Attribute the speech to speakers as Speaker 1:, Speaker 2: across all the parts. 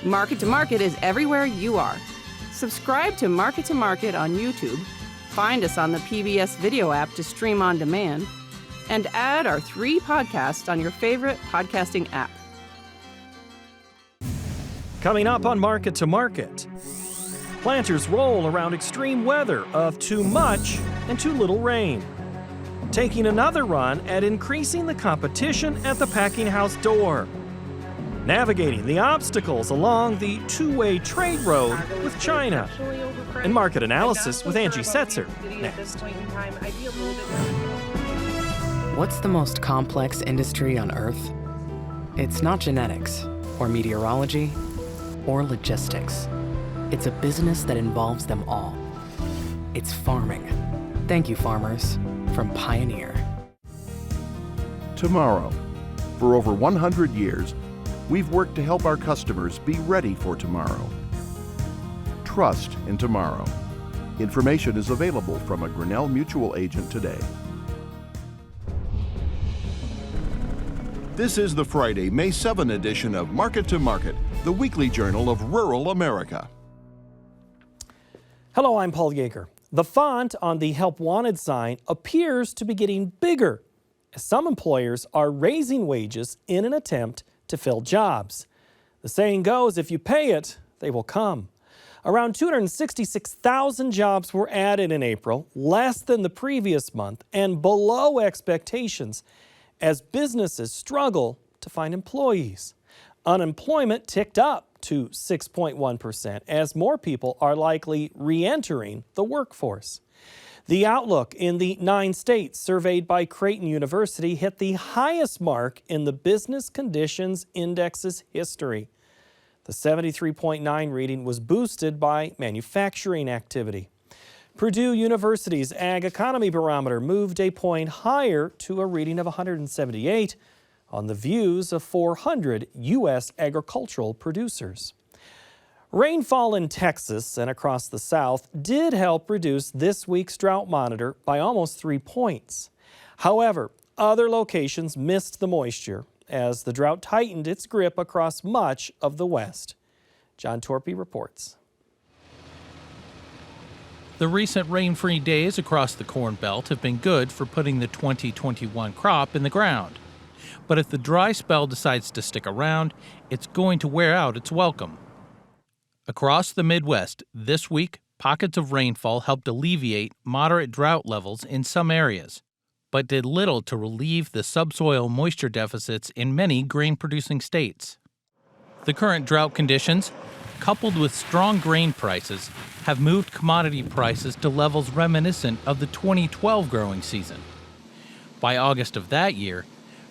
Speaker 1: Market to Market is everywhere you are. Subscribe to Market on YouTube, find us on the PBS video app to stream on demand, and add our 3 podcasts on your favorite podcasting app.
Speaker 2: Coming up on Market to Market, planters roll around extreme weather of too much and too little rain, taking another run at increasing the competition at the packing house door, navigating the obstacles along the two-way trade road with China, and market analysis with Angie Setzer next.
Speaker 3: What's the most complex industry on Earth? It's not genetics, or meteorology, or logistics. It's a business that involves them all. It's farming. Thank you, farmers, from Pioneer.
Speaker 4: Tomorrow. For over 100 years, we've worked to help our customers be ready for tomorrow. Trust in tomorrow. Information is available from a Grinnell Mutual agent today. This is the Friday, May 7 edition of Market to Market, the weekly journal of rural America.
Speaker 2: Hello, I'm Paul Yeager. The font on the Help Wanted sign appears to be getting bigger as some employers are raising wages in an attempt to fill jobs. The saying goes, if you pay it, they will come. Around 266,000 jobs were added in April, less than the previous month and below expectations as businesses struggle to find employees. Unemployment ticked up to 6.1% as more people are likely re-entering the workforce. The outlook in the 9 states surveyed by Creighton University hit the highest mark in the Business Conditions Index's history. The 73.9 reading was boosted by manufacturing activity. Purdue University's Ag Economy Barometer moved a point higher to a reading of 178 on the views of 400 U.S. agricultural producers. Rainfall in Texas and across the South did help reduce this week's drought monitor by almost 3 points. However, other locations missed the moisture as the drought tightened its grip across much of the West. John Torpy reports.
Speaker 5: The recent rain-free days across the Corn Belt have been good for putting the 2021 crop in the ground. But if the dry spell decides to stick around, it's going to wear out its welcome. Across the Midwest, this week, pockets of rainfall helped alleviate moderate drought levels in some areas, but did little to relieve the subsoil moisture deficits in many grain-producing states. The current drought conditions, coupled with strong grain prices, have moved commodity prices to levels reminiscent of the 2012 growing season. By August of that year,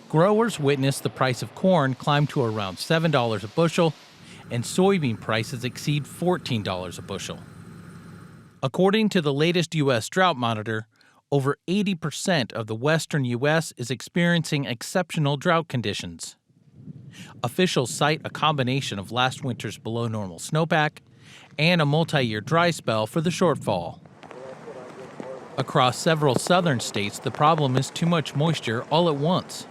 Speaker 5: growers witnessed the price of corn climb to around $7 a bushel, and soybean prices exceed $14 a bushel. According to the latest U.S. Drought Monitor, over 80% of the western U.S. is experiencing exceptional drought conditions. Officials cite a combination of last winter's below-normal snowpack and a multi-year dry spell for the shortfall. Across several southern states, the problem is too much moisture all at once.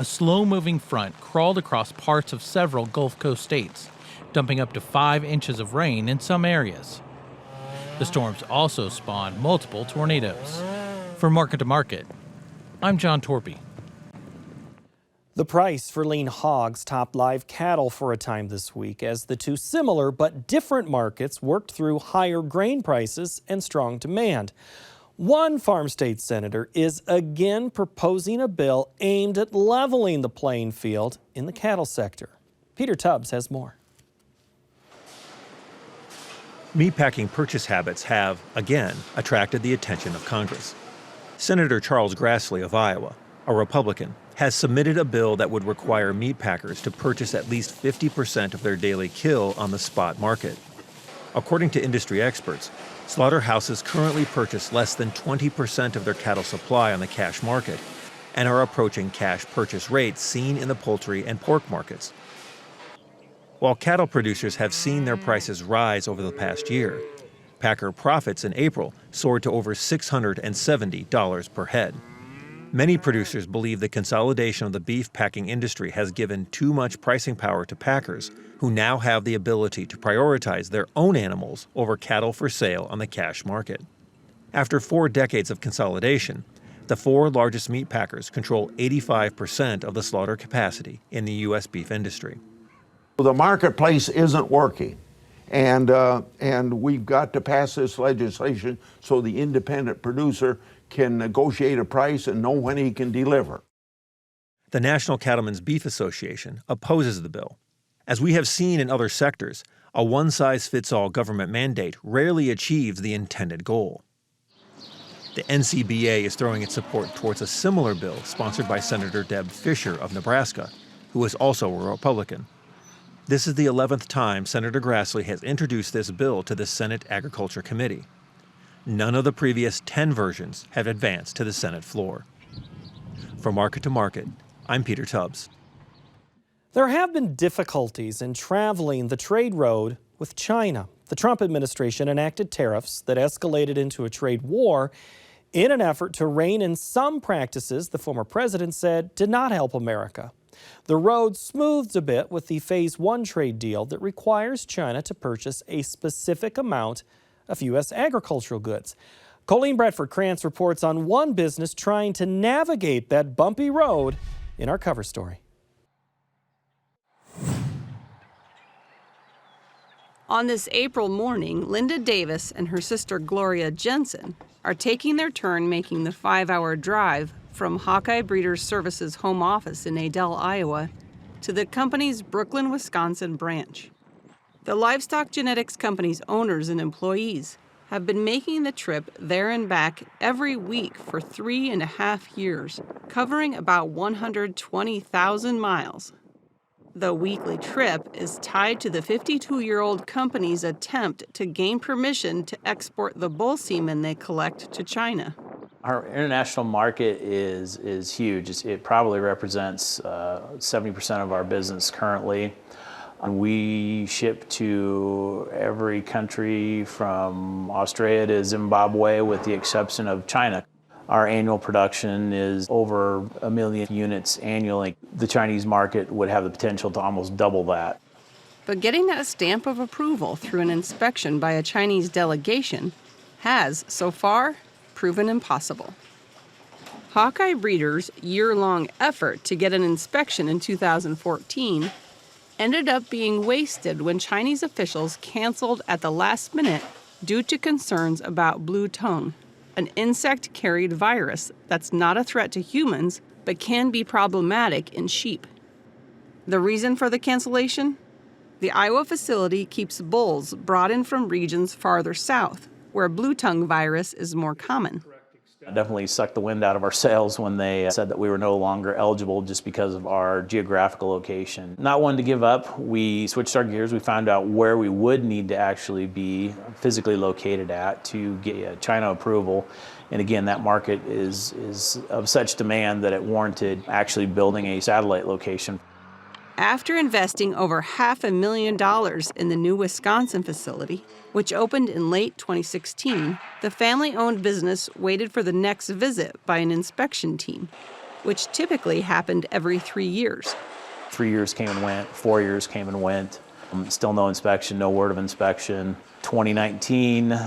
Speaker 5: A slow-moving front crawled across parts of several Gulf Coast states, dumping up to 5 inches of rain in some areas. The storms also spawned multiple tornadoes. For Market to Market, I'm John Torpy.
Speaker 2: The price for lean hogs topped live cattle for a time this week as the two similar but different markets worked through higher grain prices and strong demand. One farm state senator is again proposing a bill aimed at leveling the playing field in the cattle sector. Peter Tubbs has more.
Speaker 6: Meatpacking purchase habits have, again, attracted the attention of Congress. Senator Charles Grassley of Iowa, a Republican, has submitted a bill that would require meatpackers to purchase at least 50% of their daily kill on the spot market. According to industry experts, slaughterhouses currently purchase less than 20% of their cattle supply on the cash market and are approaching cash purchase rates seen in the poultry and pork markets. While cattle producers have seen their prices rise over the past year, packer profits in April soared to over $670 per head. Many producers believe the consolidation of the beef packing industry has given too much pricing power to packers, who now have the ability to prioritize their own animals over cattle for sale on the cash market. After 4 decades of consolidation, the 4 largest meat packers control 85% of the slaughter capacity in the U.S. beef industry.
Speaker 7: The marketplace isn't working, and we've got to pass this legislation so the independent producer can negotiate a price and know when he can deliver.
Speaker 6: The National Cattlemen's Beef Association opposes the bill. As we have seen in other sectors, a one-size-fits-all government mandate rarely achieves the intended goal. The NCBA is throwing its support towards a similar bill sponsored by Senator Deb Fischer of Nebraska, who is also a Republican. This is the 11th time Senator Grassley has introduced this bill to the Senate Agriculture Committee. None of the previous 10 versions have advanced to the Senate floor. For Market to Market, I'm Peter Tubbs.
Speaker 2: There have been difficulties in traveling the trade road with China. The Trump administration enacted tariffs that escalated into a trade war in an effort to rein in some practices the former president said did not help America. The road smoothed a bit with the Phase 1 trade deal that requires China to purchase a specific amount of U.S. agricultural goods. Colleen Bradford-Krantz reports on one business trying to navigate that bumpy road in our cover story.
Speaker 1: On this April morning, Linda Davis and her sister Gloria Jensen are taking their turn making the 5-hour drive from Hawkeye Breeders Services' home office in Adel, Iowa, to the company's Brooklyn, Wisconsin branch. The livestock genetics company's owners and employees have been making the trip there and back every week for 3.5 years, covering about 120,000 miles. The weekly trip is tied to the 52-year-old company's attempt to gain permission to export the bull semen they collect to China.
Speaker 8: Our international market is huge. It probably represents 70% of our business currently. We ship to every country from Australia to Zimbabwe, with the exception of China. Our annual production is over 1 million units annually. The Chinese market would have the potential to almost double that.
Speaker 1: But getting that stamp of approval through an inspection by a Chinese delegation has, so far, proven impossible. Hawkeye Breeders' year-long effort to get an inspection in 2014 ended up being wasted when Chinese officials canceled at the last minute due to concerns about blue tongue, an insect-carried virus that's not a threat to humans but can be problematic in sheep. The reason for the cancellation? The Iowa facility keeps bulls brought in from regions farther south, where blue tongue virus is more common.
Speaker 8: It definitely sucked the wind out of our sails when they said that we were no longer eligible just because of our geographical location. Not one to give up. We switched our gears. We found out where we would need to actually be physically located at to get China approval. And again, that market is of such demand that it warranted actually building a satellite location.
Speaker 1: After investing over $500,000 in the new Wisconsin facility, which opened in late 2016, the family-owned business waited for the next visit by an inspection team, which typically happened every 3 years.
Speaker 8: 3 years came and went, 4 years came and went. Still no inspection, no word of inspection. 2019,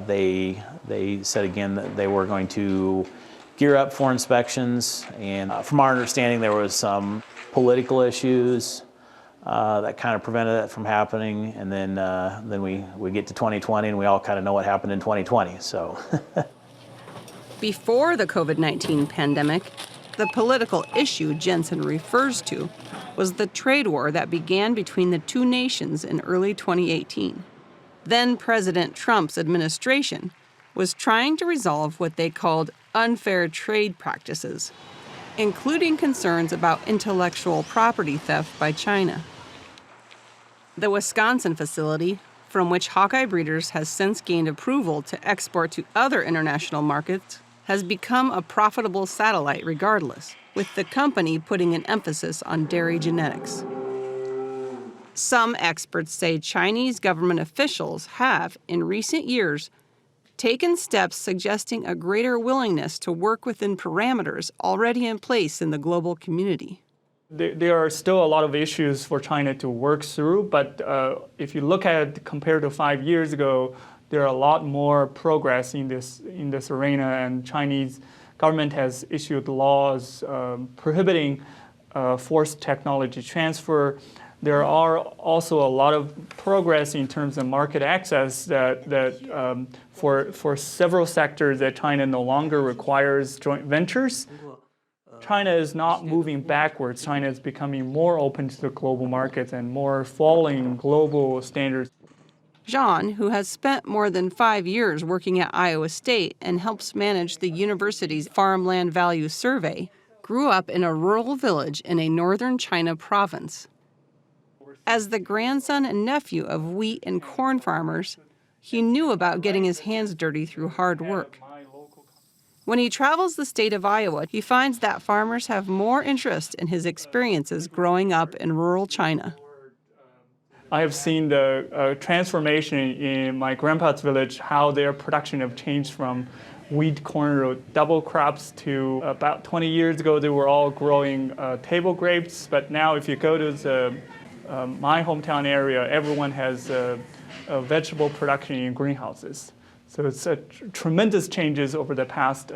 Speaker 8: they said again that they were going to gear up for inspections, and from our understanding, there was some political issues that kind of prevented it from happening, and then we get to 2020, and we all kind of know what happened in 2020. So,
Speaker 1: before the COVID-19 pandemic, the political issue Jensen refers to was the trade war that began between the two nations in early 2018. Then President Trump's administration was trying to resolve what they called unfair trade practices, including concerns about intellectual property theft by China. The Wisconsin facility, from which Hawkeye Breeders has since gained approval to export to other international markets, has become a profitable satellite regardless, with the company putting an emphasis on dairy genetics. Some experts say Chinese government officials have, in recent years, taken steps suggesting a greater willingness to work within parameters already in place in the global community.
Speaker 9: There are still a lot of issues for China to work through, but if you look at it compared to 5 years ago, there are a lot more progress in this arena, and Chinese government has issued laws prohibiting forced technology transfer. There are also a lot of progress in terms of market access that for several sectors that China no longer requires joint ventures. China is not moving backwards. China is becoming more open to the global markets and more following global standards.
Speaker 1: Jean, who has spent more than 5 years working at Iowa State and helps manage the university's farmland value survey, grew up in a rural village in a northern China province. As the grandson and nephew of wheat and corn farmers, he knew about getting his hands dirty through hard work. When he travels the state of Iowa, he finds that farmers have more interest in his experiences growing up in rural China.
Speaker 9: I have seen the transformation in my grandpa's village, how their production have changed from wheat, corn, or double crops to about 20 years ago, they were all growing table grapes. But now if you go to my hometown area, everyone has a vegetable production in greenhouses. So it's tremendous changes over the past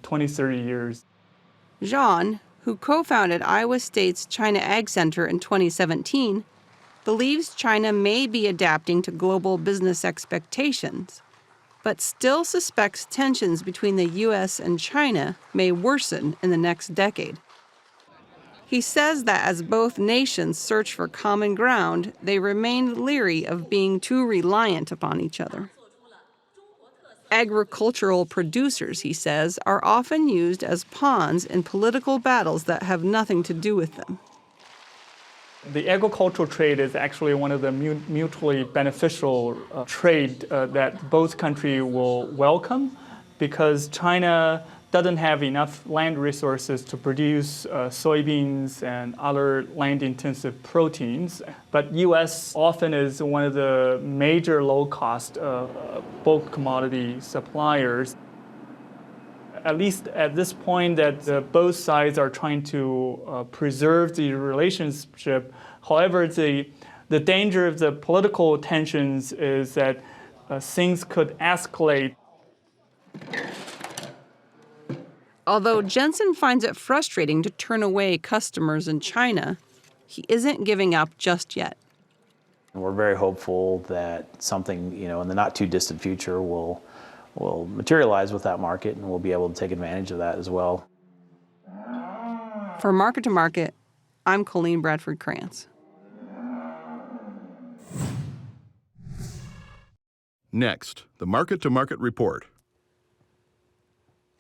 Speaker 9: 20, 30 years.
Speaker 1: Jean, who co-founded Iowa State's China Ag Center in 2017, believes China may be adapting to global business expectations, but still suspects tensions between the U.S. and China may worsen in the next decade. He says that as both nations search for common ground, they remain leery of being too reliant upon each other. Agricultural producers, he says, are often used as pawns in political battles that have nothing to do with them.
Speaker 9: The agricultural trade is actually one of the mutually beneficial trade that both countries will welcome, because China doesn't have enough land resources to produce soybeans and other land-intensive proteins. But U.S. often is one of the major low-cost bulk commodity suppliers. At least at this point, that both sides are trying to preserve the relationship. However, the danger of the political tensions is that things could escalate.
Speaker 1: Although Jensen finds it frustrating to turn away customers in China, he isn't giving up just yet.
Speaker 8: We're very hopeful that something, in the not too distant future will materialize with that market, and we'll be able to take advantage of that as well.
Speaker 1: For Market to Market, I'm Colleen Bradford Krantz.
Speaker 4: Next, the Market to Market report.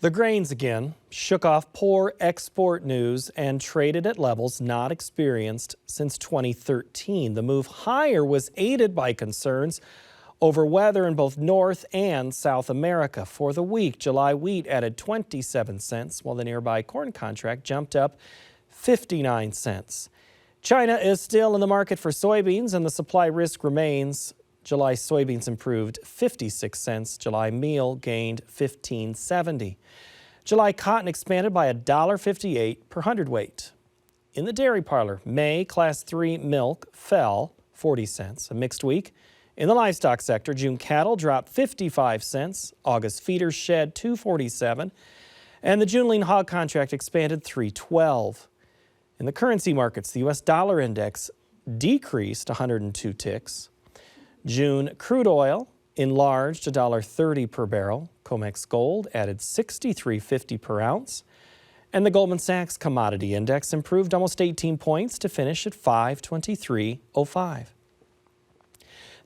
Speaker 2: The grains again shook off poor export news and traded at levels not experienced since 2013. The move higher was aided by concerns over weather in both North and South America. For the week, July wheat added 27 cents, while the nearby corn contract jumped up 59 cents. China is still in the market for soybeans, and the supply risk remains. July soybeans improved 56 cents. July meal gained $15.70. July cotton expanded by $1.58 per hundredweight. In the dairy parlor, May Class 3 milk fell 40 cents, a mixed week. In the livestock sector, June cattle dropped 55 cents. August feeders shed $2.47. And the June lean hog contract expanded $3.12. In the currency markets, the U.S. dollar index decreased 102 ticks. June crude oil enlarged $1.30 per barrel. COMEX gold added $63.50 per ounce. And the Goldman Sachs commodity index improved almost 18 points to finish at 523.05.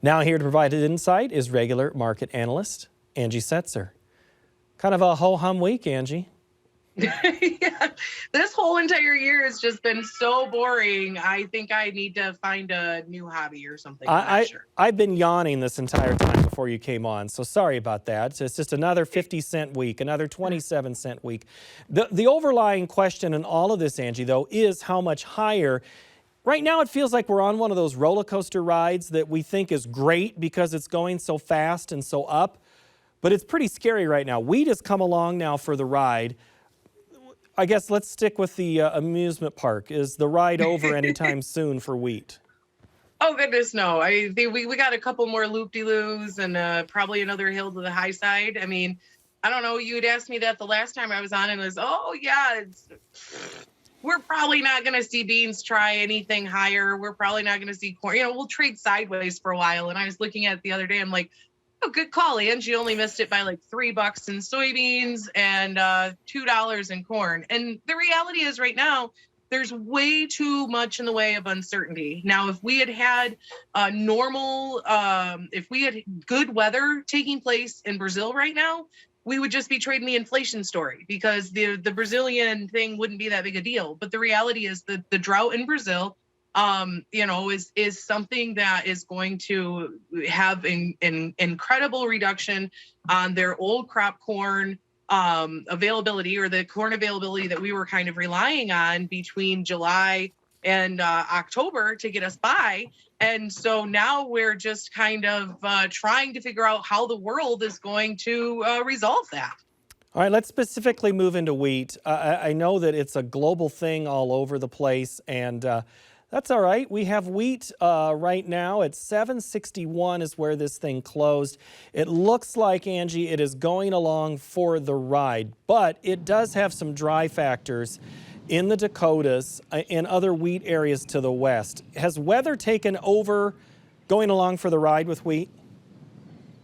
Speaker 2: Now here to provide an insight is regular market analyst Angie Setzer. Kind of a ho-hum week, Angie.
Speaker 10: Yeah, this whole entire year has just been so boring. I think I need to find a new hobby or something.
Speaker 2: I've been yawning this entire time before you came on, so sorry about that. It's just another 50-cent week, another 27-cent week. The overlying question in all of this, Angie, though, is how much higher. Right now, it feels like we're on one of those roller coaster rides that we think is great because it's going so fast and so up. But it's pretty scary right now. Wheat has come along now for the ride. I guess let's stick with the amusement park. Is the ride over anytime soon for wheat?
Speaker 10: Oh goodness, no. I think we got a couple more loop-de-loos and probably another hill to the high side. I mean, I don't know. You had asked me that the last time I was on, and it was, oh yeah, we're probably not going to see beans try anything higher. We're probably not going to see corn. We'll trade sideways for a while. And I was looking at it the other day. I'm like, oh, good call, Angie. Only missed it by like $3 in soybeans and $2 in corn. And the reality is right now, there's way too much in the way of uncertainty. Now, if we had normal, if we had good weather taking place in Brazil right now, we would just be trading the inflation story because the Brazilian thing wouldn't be that big a deal. But the reality is that the drought in Brazil, is something that is going to have an incredible reduction on their old crop corn availability, or the corn availability that we were kind of relying on between July and October to get us by. And so now we're just kind of trying to figure out how the world is going to resolve that.
Speaker 2: All right, let's specifically move into wheat. I know that it's a global thing all over the place, and that's all right. We have wheat right now at $7.61 is where this thing closed. It looks like, Angie, it is going along for the ride, but it does have some dry factors in the Dakotas and other wheat areas to the west. Has weather taken over going along for the ride with wheat?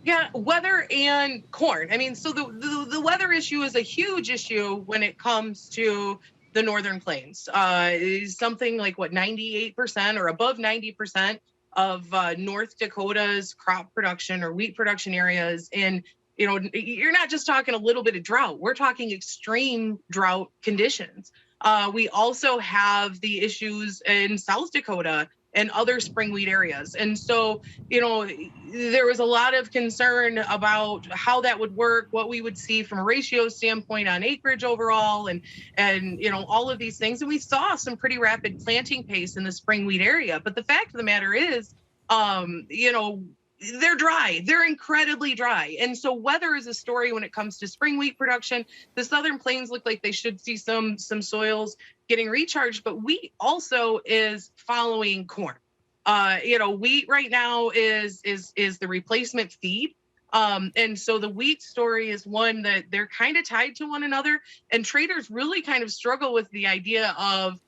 Speaker 10: Yeah, weather and corn. I mean, so the weather issue is a huge issue when it comes to the Northern Plains. Is something like 98% or above 90% of North Dakota's crop production or wheat production areas. And you're not just talking a little bit of drought. We're talking extreme drought conditions. We also have the issues in South Dakota and other spring wheat areas. And so, there was a lot of concern about how that would work, what we would see from a ratio standpoint on acreage overall, and all of these things. And we saw some pretty rapid planting pace in the spring wheat area. But the fact of the matter is, they're dry. They're incredibly dry. And so weather is a story when it comes to spring wheat production. The Southern Plains look like they should see some soils getting recharged, but wheat also is following corn. Wheat right now is the replacement feed. And so the wheat story is one that they're kind of tied to one another, and traders really kind of struggle with the idea of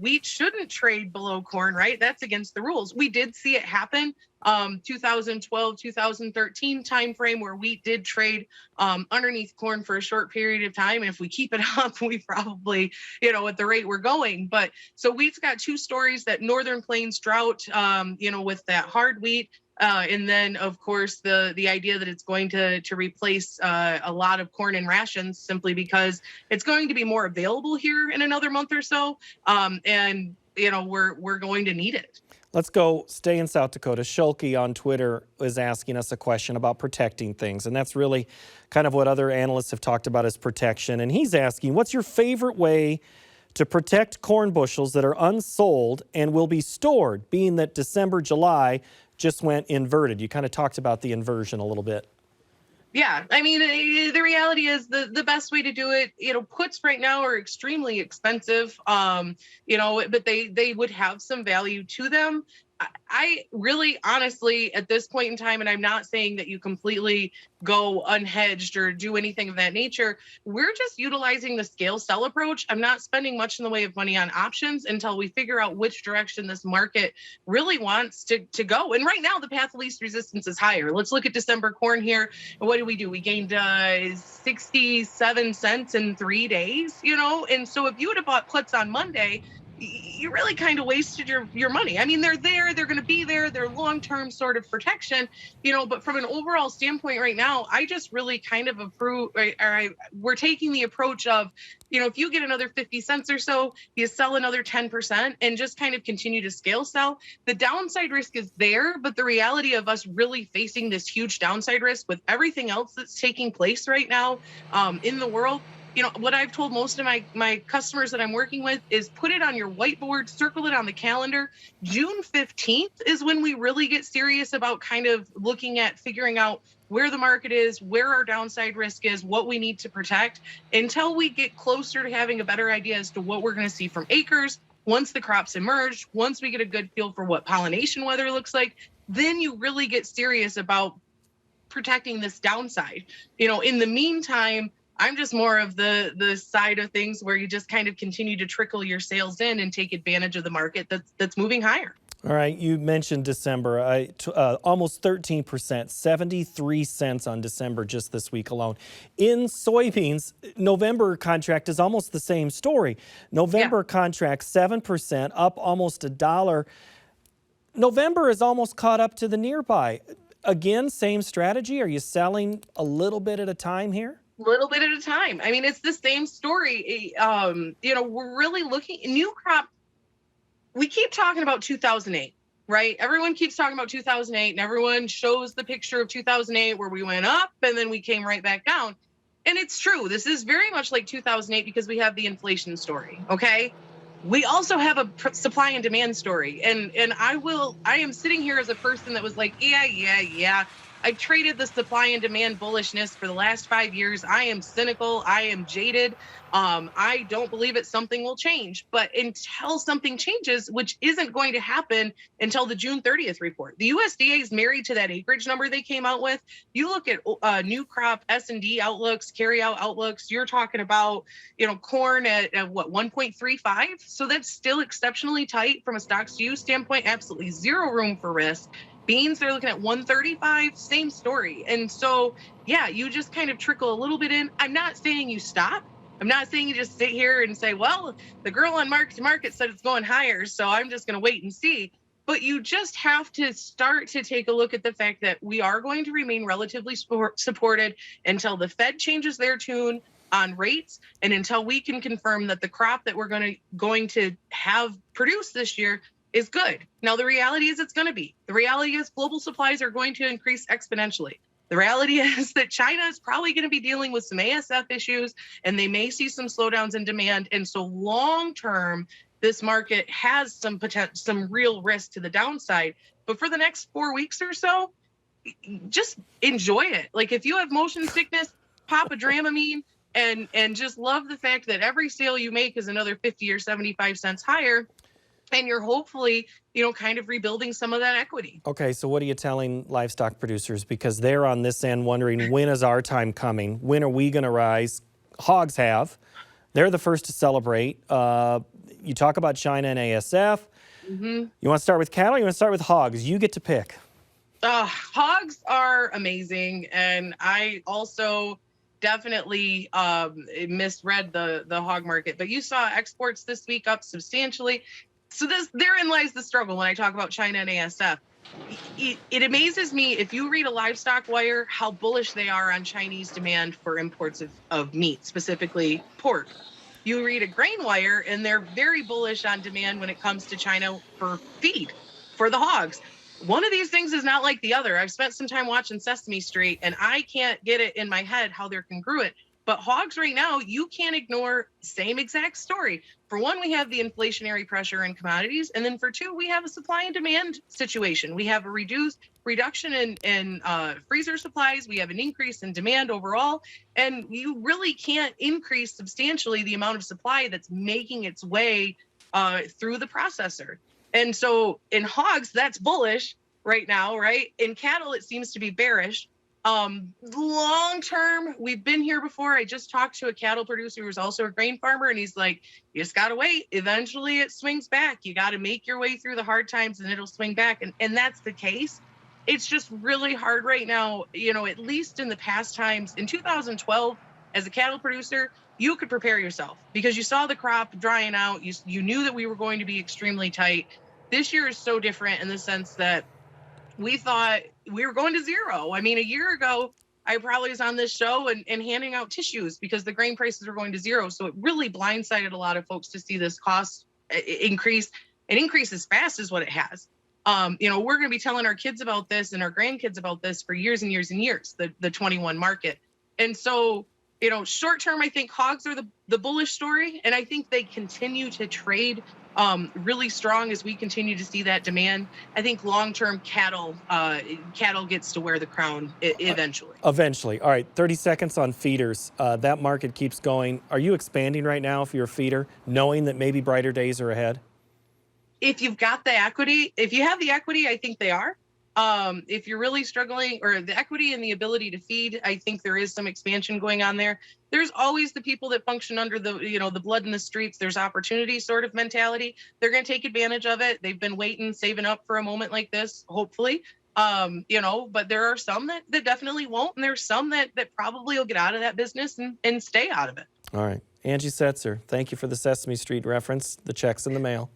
Speaker 10: wheat shouldn't trade below corn, right? That's against the rules. We did see it happen 2012, 2013 timeframe where wheat did trade underneath corn for a short period of time. And if we keep it up, we probably, at the rate we're going. But so wheat's got two stories: that Northern Plains drought, with that hard wheat. And then, of course, the idea that it's going to replace a lot of corn in rations simply because it's going to be more available here in another month or so. And we're going to need it.
Speaker 2: Let's go stay in South Dakota. Schulke on Twitter is asking us a question about protecting things. And that's really kind of what other analysts have talked about as protection. And he's asking, what's your favorite way to protect corn bushels that are unsold and will be stored, being that December, July just went inverted? You kind of talked about the inversion a little bit.
Speaker 10: Yeah, I mean, the reality is the best way to do it, puts right now are extremely expensive, but they would have some value to them. I really, honestly, at this point in time, and I'm not saying that you completely go unhedged or do anything of that nature, we're just utilizing the scale sell approach. I'm not spending much in the way of money on options until we figure out which direction this market really wants to go. And right now, the path of least resistance is higher. Let's look at December corn here. What did we do? We gained 67 cents in 3 days, And so if you would have bought puts on Monday, you really kind of wasted your money. I mean, they're there, they're going to be there, they're long-term sort of protection, but from an overall standpoint right now, I just really kind of approve, we're taking the approach of, if you get another 50 cents or so, you sell another 10% and just kind of continue to scale sell. The downside risk is there, but the reality of us really facing this huge downside risk with everything else that's taking place right now in the world, what I've told most of my customers that I'm working with is put it on your whiteboard, circle it on the calendar. June 15th is when we really get serious about kind of looking at figuring out where the market is, where our downside risk is, what we need to protect. Until we get closer to having a better idea as to what we're going to see from acres, once the crops emerge, once we get a good feel for what pollination weather looks like, then you really get serious about protecting this downside. In the meantime, I'm just more of the side of things where you just kind of continue to trickle your sales in and take advantage of the market that's moving higher.
Speaker 2: All right, you mentioned December, almost 13%, 73 cents on December just this week alone. In soybeans, November contract is almost the same story. November contract, 7%, up almost $1. November is almost caught up to the nearby. Again, same strategy. Are you selling a little bit at a time here?
Speaker 10: Little bit at a time. I mean, it's the same story. We're really looking new crop. We keep talking about 2008, right? Everyone keeps talking about 2008 and everyone shows the picture of 2008 where we went up and then we came right back down. And it's true. This is very much like 2008 because we have the inflation story. Okay. We also have a supply and demand story. And I am sitting here as a person that was like, yeah. I traded the supply and demand bullishness for the last 5 years. I am cynical. I am jaded. I don't believe something will change. But until something changes, which isn't going to happen until the June 30th report, the USDA is married to that acreage number they came out with. You look at new crop S&D outlooks, carryout outlooks. You're talking about corn at what 1.35. So that's still exceptionally tight from a stocks to use standpoint. Absolutely zero room for risk. Beans, they're looking at 135, same story. And so, you just kind of trickle a little bit in. I'm not saying you stop. I'm not saying you just sit here and say, well, the girl on Market to Market said it's going higher, so I'm just going to wait and see. But you just have to start to take a look at the fact that we are going to remain relatively supported until the Fed changes their tune on rates and until we can confirm that the crop that we're going to have produced this year is good. Now, the reality is it's going to be. The reality is global supplies are going to increase exponentially. The reality is that China is probably going to be dealing with some ASF issues, and they may see some slowdowns in demand. And so long term, this market has some real risk to the downside. But for the next 4 weeks or so, just enjoy it. Like if you have motion sickness, pop a Dramamine and just love the fact that every sale you make is another 50 or 75 cents higher. And you're hopefully, kind of rebuilding some of that equity. Okay, so what are you telling livestock producers? Because they're on this end wondering, when is our time coming? When are we going to rise? Hogs have. They're the first to celebrate. You talk about China and ASF. Mm-hmm. You want to start with cattle or you want to start with hogs? You get to pick. Hogs are amazing. And I also definitely misread the hog market. But you saw exports this week up substantially. So therein lies the struggle when I talk about China and ASF. It amazes me, if you read a livestock wire, how bullish they are on Chinese demand for imports of meat, specifically pork. You read a grain wire, and they're very bullish on demand when it comes to China for feed, for the hogs. One of these things is not like the other. I've spent some time watching Sesame Street, and I can't get it in my head how they're congruent. But hogs right now, you can't ignore same exact story. For one, we have the inflationary pressure in commodities. And then for two, we have a supply and demand situation. We have a reduction in freezer supplies. We have an increase in demand overall. And you really can't increase substantially the amount of supply that's making its way through the processor. And so in hogs, that's bullish right now, right? In cattle, it seems to be bearish. Long term, we've been here before. I just talked to a cattle producer who was also a grain farmer, and he's like, you just got to wait. Eventually it swings back. You got to make your way through the hard times and it'll swing back. And that's the case. It's just really hard right now. At least in the past times, in 2012, as a cattle producer, you could prepare yourself because you saw the crop drying out. You knew that we were going to be extremely tight. This year is so different in the sense that we thought we were going to zero. I mean, a year ago, I probably was on this show and handing out tissues because the grain prices were going to zero. So it really blindsided a lot of folks to see this cost increase and increase as fast as what it has. We're going to be telling our kids about this and our grandkids about this for years and years and years, the 21 market. And so, Short term, I think hogs are the bullish story, and I think they continue to trade really strong as we continue to see that demand. I think long term cattle gets to wear the crown eventually.
Speaker 2: Eventually. All right, 30 seconds on feeders. That market keeps going. Are you expanding right now if you're a feeder, knowing that maybe brighter days are ahead?
Speaker 10: If you've got the equity, if you have the equity, I think they are. If you're really struggling, or the equity and the ability to feed, I think there is some expansion going on there. There's always the people that function under the, the blood in the streets. There's opportunity sort of mentality. They're going to take advantage of it. They've been waiting, saving up for a moment like this, hopefully. But there are some that definitely won't. And there's some that probably will get out of that business and stay out of it.
Speaker 2: All right. Angie Setzer, thank you for the Sesame Street reference. The check's in the mail.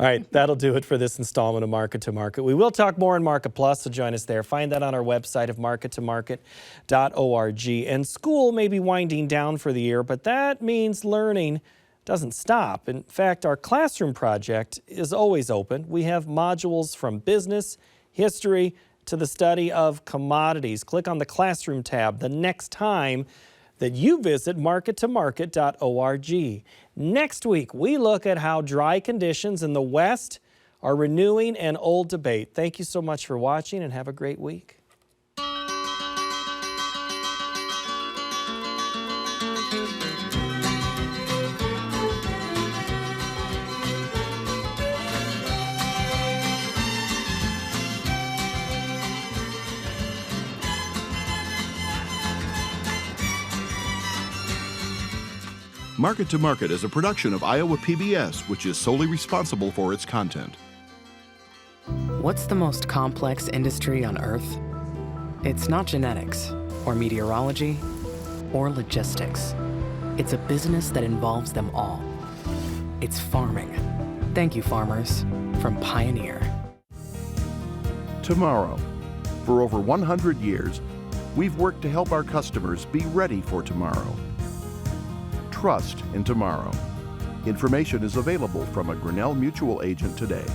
Speaker 2: All right, that'll do it for this installment of Market to Market. We will talk more in Market Plus, so join us there. Find that on our website of markettomarket.org. And school may be winding down for the year, but that means learning doesn't stop. In fact, our classroom project is always open. We have modules from business, history, to the study of commodities. Click on the Classroom tab the next time that you visit markettomarket.org. Next week, we look at how dry conditions in the West are renewing an old debate. Thank you so much for watching, and have a great week.
Speaker 4: Market to Market is a production of Iowa PBS, which is solely responsible for its content.
Speaker 3: What's the most complex industry on Earth? It's not genetics, or meteorology, or logistics. It's a business that involves them all. It's farming. Thank you, farmers, from Pioneer.
Speaker 4: Tomorrow. For over 100 years, we've worked to help our customers be ready for tomorrow. Trust in tomorrow. Information is available from a Grinnell Mutual agent today.